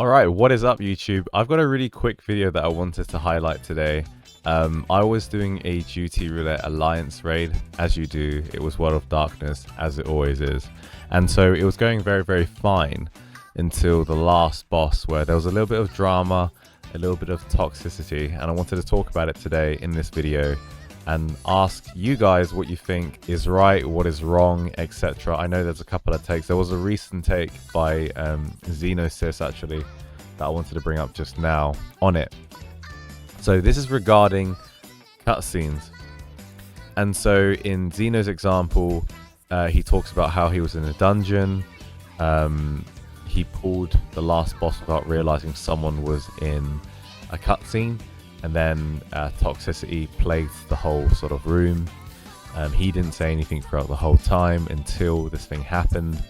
Alright, what is up YouTube? I've got a really quick video that I wanted to highlight today. I was doing a Duty Roulette Alliance raid, as you do. It was World of Darkness, as it always is. And so it was going very fine until the last boss, where there was a little bit of drama, a little bit of toxicity, and I wanted to talk about it today in this video and ask you guys what you think is right, what is wrong, etc. I know there's a couple of takes. There was a recent take by Xenosys actually that I wanted to bring up just now on it. So this is regarding cutscenes. And so in Xeno's example, he talks about how he was in a dungeon. He pulled the last boss without realizing someone was in a cutscene. And then toxicity plagued the whole sort of room. He didn't say anything throughout the whole time until this thing happened.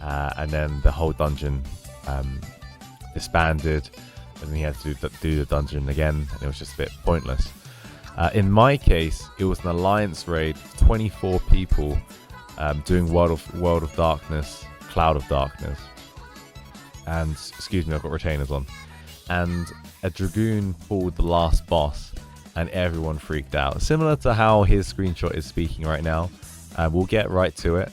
And then the whole dungeon disbanded. And then he had to do the dungeon again. And it was just a bit pointless. In my case, it was an alliance raid. 24 people doing World of Darkness, Cloud of Darkness. And, excuse me, I've got retainers on. And a Dragoon pulled the last boss and everyone freaked out. Similar to how his screenshot is speaking right now. We'll get right to it.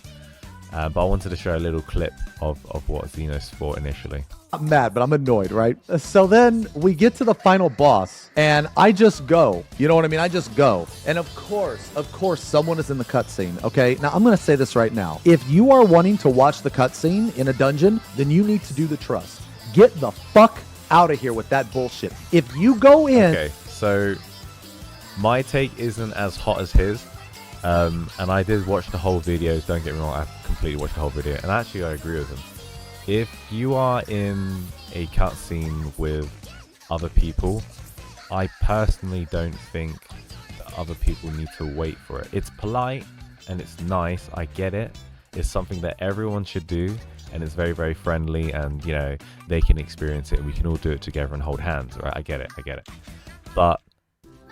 But I wanted to show a little clip of what Xenos thought initially. I'm mad, but I'm annoyed, right? So then we get to the final boss and I just go. You know what I mean? I just go. And of course, someone is in the cutscene, okay? Now, I'm going to say this right now. If you are wanting to watch the cutscene in a dungeon, then you need to do the trust. Get the fuck out of here with that bullshit. If you go in... Okay, so my take isn't as hot as his. And I did watch the whole video. Don't get me wrong, I completely watched the whole video. And actually, I agree with him. If you are in a cutscene with other people, I personally don't think that other people need to wait for it. It's polite and it's nice. I get it. It's something that everyone should do. And it's very friendly, and you know, they can experience it and we can all do it together and hold hands, right? I get it. But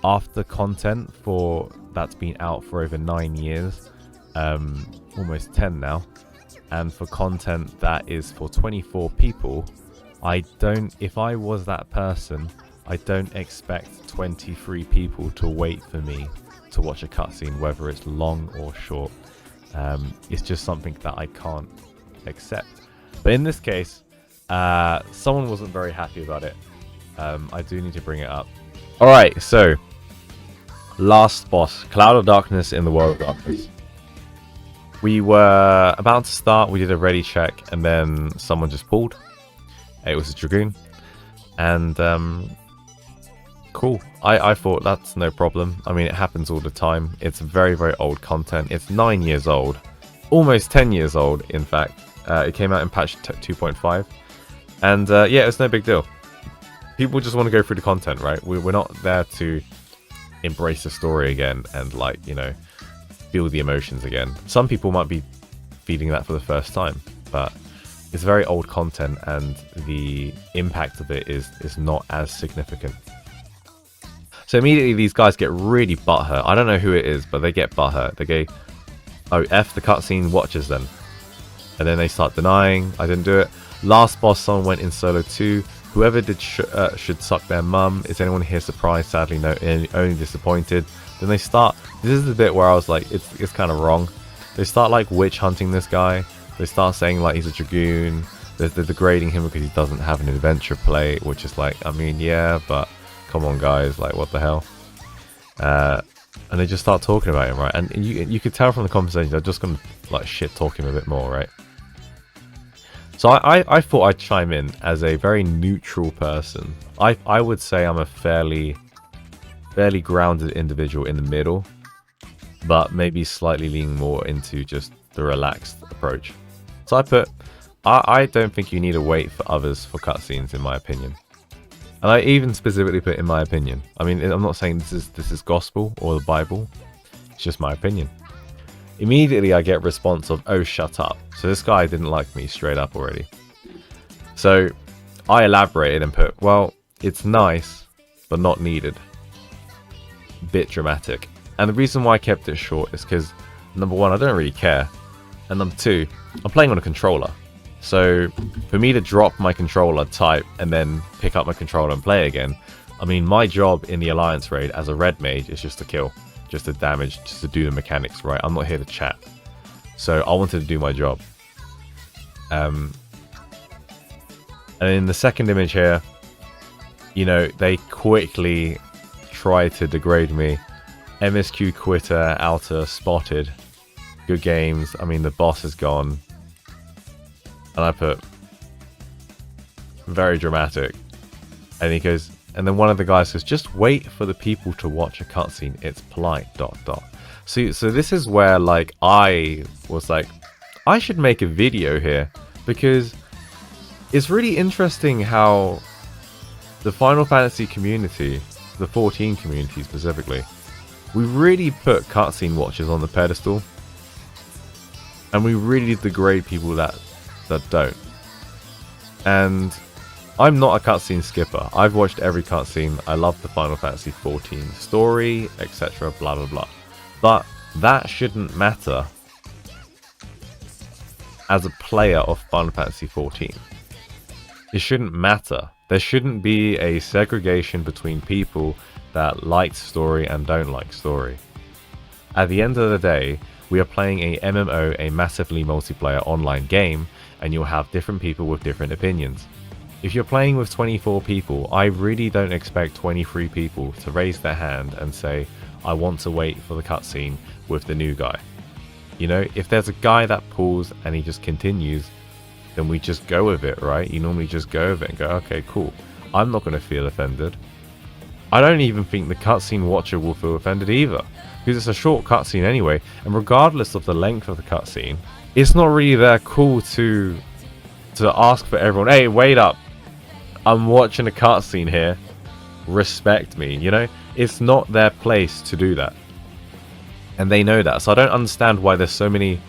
after content for that's been out for over 9 years, almost 10 now, and for content that is for 24 people, if I was that person, I don't expect 23 people to wait for me to watch a cutscene, whether it's long or short. It's just something that I can't accept. But in this case, someone wasn't very happy about it. I do need to bring it up. Alright, so last boss, Cloud of Darkness in the World of Darkness. We were about to start, we did a ready check, and then someone just pulled. It was a Dragoon. And cool. I thought that's no problem. I mean, it happens all the time. It's very old content. It's 9 years old. Almost 10 years old, in fact. It came out in patch 2.5. And yeah, it's no big deal. People just want to go through the content, right? We're not there to embrace the story again and, like, you know, feel the emotions again. Some people might be feeling that for the first time, but it's very old content and the impact of it is not as significant. So immediately these guys get really butthurt. I don't know who it is, but they get butthurt. They go, oh, F the cutscene watches then. And then they start denying, I didn't do it. Last boss, someone went in solo too. Whoever did should suck their mum. Is anyone here surprised? Sadly, no, only disappointed. Then they start, this is the bit where I was like, it's kind of wrong. They start like witch hunting this guy. They start saying like he's a Dragoon. They're degrading him because he doesn't have an adventure plate, which is like, I mean, yeah, but come on guys, like what the hell? And they just start talking about him, right? And you could tell from the conversation they're just gonna like shit talk him a bit more, right? So I thought I'd chime in as a very neutral person. I would say I'm a fairly grounded individual in the middle, but maybe slightly leaning more into just the relaxed approach. So I don't think you need to wait for others for cutscenes, in my opinion. And I even specifically put in my opinion. I mean, I'm not saying this is gospel or the Bible. It's just my opinion. Immediately I get a response of, oh, shut up. So this guy didn't like me straight up already. So I elaborated and put, well, it's nice, but not needed. Bit dramatic. And the reason why I kept it short is because, number one, I don't really care. And number two, I'm playing on a controller. So for me to drop my controller, type, and then pick up my controller and play again, I mean, my job in the Alliance raid as a red mage is just to kill, just to damage, just to do the mechanics, right? I'm not here to chat. So I wanted to do my job. And in the second image here, you know, they quickly try to degrade me. MSQ quitter, outer, spotted. Good games. I mean, the boss is gone. And I put very dramatic. And he goes, and then one of the guys says, just wait for the people to watch a cutscene. It's polite, ... So this is where, like, I was like, I should make a video here, because it's really interesting how the Final Fantasy community, the 14 community specifically, we really put cutscene watchers on the pedestal, and we really degrade people that don't. And I'm not a cutscene skipper. I've watched every cutscene. I love the Final Fantasy 14 story, etc. Blah blah blah. But that shouldn't matter as a player of Final Fantasy 14. It shouldn't matter. There shouldn't be a segregation between people that like story and don't like story. At the end of the day, we are playing a MMO, a massively multiplayer online game, and you'll have different people with different opinions. If you're playing with 24 people, I really don't expect 23 people to raise their hand and say, I want to wait for the cutscene with the new guy. You know, if there's a guy that pulls and he just continues, then we just go with it, right? You normally just go with it and go, okay, cool. I'm not going to feel offended. I don't even think the cutscene watcher will feel offended either, because it's a short cutscene anyway, and regardless of the length of the cutscene, it's not really that cool to ask for everyone, hey, wait up, I'm watching a cutscene here, respect me, you know? It's not their place to do that. And they know that, so I don't understand why there's so many,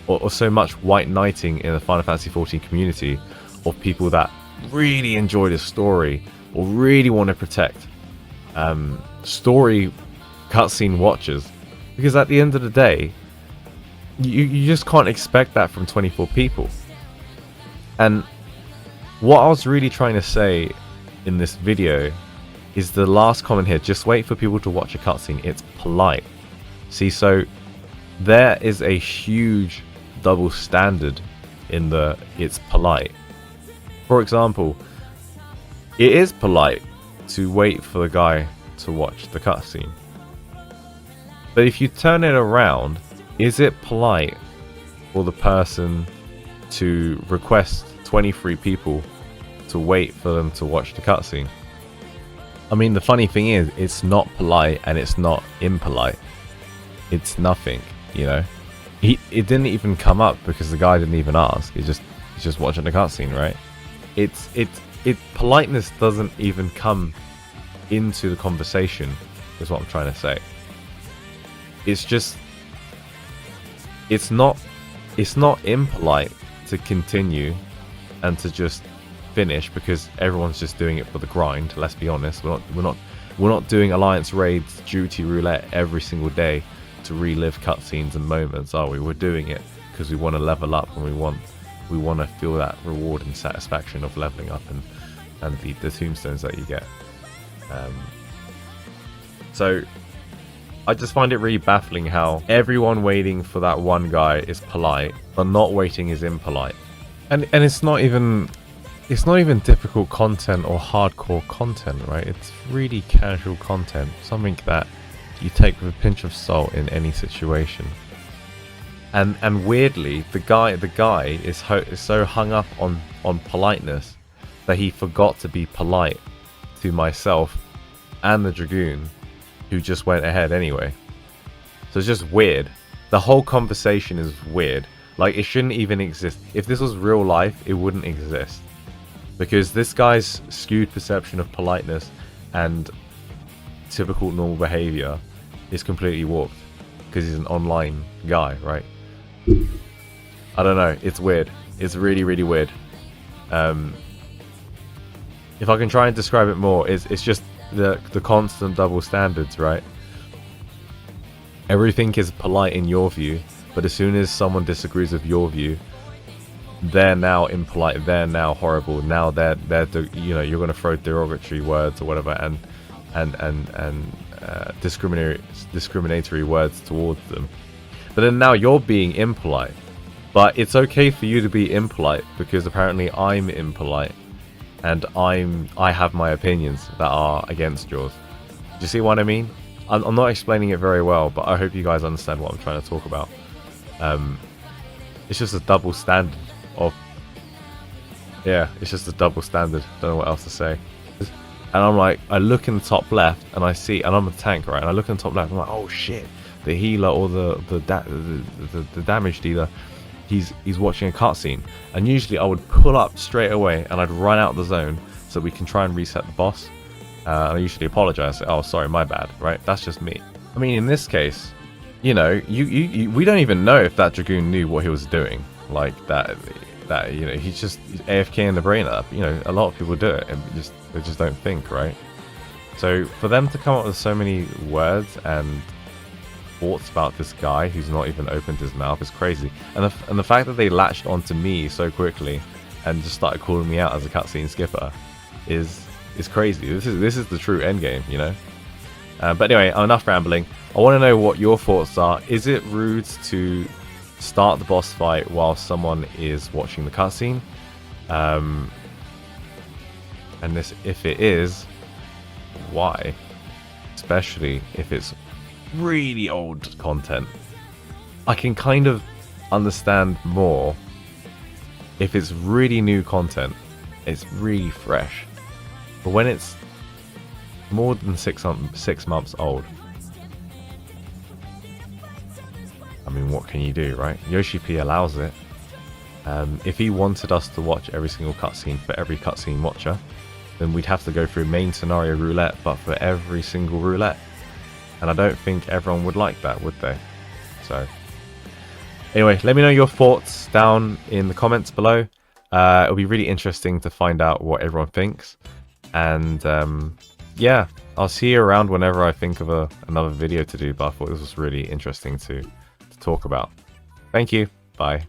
or so much white knighting in the Final Fantasy 14 community of people that really enjoy the story, or really want to protect story cutscene watchers, because at the end of the day, you just can't expect that from 24 people. And what I was really trying to say in this video is the last comment here, just wait for people to watch a cutscene, it's polite. See, so there is a huge double standard in the it's polite. For example, it is polite to wait for the guy to watch the cutscene. But if you turn it around, is it polite for the person to request 23 people to wait for them to watch the cutscene? I mean, the funny thing is, it's not polite and it's not impolite. It's nothing, you know. It didn't even come up because the guy didn't even ask. He's just watching the cutscene, right? Politeness doesn't even come into the conversation, is what I'm trying to say. It's not impolite to continue and to just finish because everyone's just doing it for the grind. Let's be honest, we're not doing Alliance raids, duty roulette every single day to relive cutscenes and moments, are we? We're doing it because we want to level up, and we want to feel that reward and satisfaction of leveling up and the tombstones that you get. So I just find it really baffling how everyone waiting for that one guy is polite, but not waiting is impolite. And it's not even difficult content or hardcore content, right? It's really casual content, something that you take with a pinch of salt in any situation. And weirdly, the guy is so hung up on politeness that he forgot to be polite to myself and the Dragoon, who just went ahead anyway. So it's just weird. The whole conversation is weird. Like, it shouldn't even exist. If this was real life, it wouldn't exist. Because this guy's skewed perception of politeness and typical normal behavior is completely warped. Because he's an online guy, right? I don't know. It's weird. It's really, really weird. If I can try and describe it more, it's just the constant double standards, right? Everything is polite in your view, but as soon as someone disagrees with your view, they're now impolite, they're now horrible, now they're you're going to throw derogatory words or whatever and discriminatory words towards them. But then now you're being impolite. But it's okay for you to be impolite because apparently I'm impolite and I have my opinions that are against yours. Do you see what I mean? I'm not explaining it very well, but I hope you guys understand what I'm trying to talk about. It's just a double standard of... Yeah, it's just a double standard. Don't know what else to say. And I'm like, I look in the top left and I see, and I'm a tank, right? And I look in the top left and I'm like, oh shit, the healer or the damage dealer, he's watching a cutscene. And usually I would pull up straight away and I'd run out the zone so we can try and reset the boss. And I usually apologize. Oh, sorry, my bad, right? That's just me. I mean, in this case, you know, we don't even know if that Dragoon knew what he was doing. Like that you know, he's just AFK in the brain up. You know, a lot of people do it and they just don't think, right? So for them to come up with so many words and thoughts about this guy who's not even opened his mouth is crazy. And the fact that they latched onto me so quickly and just started calling me out as a cutscene skipper is crazy. This is the true end game, you know. But anyway, enough rambling. I want to know what your thoughts are. Is it rude to start the boss fight while someone is watching the cutscene? And if it is, why? Especially if it's really old content. I can kind of understand more if it's really new content. It's really fresh. But when it's more than 6 months old, I mean, what can you do, right? Yoshi P allows it. If he wanted us to watch every single cutscene for every cutscene watcher, then we'd have to go through main scenario roulette, but for every single roulette. And I don't think everyone would like that, would they? So, anyway, let me know your thoughts down in the comments below. It'll be really interesting to find out what everyone thinks. And yeah, I'll see you around whenever I think of another video to do, but I thought this was really interesting to talk about. Thank you. Bye.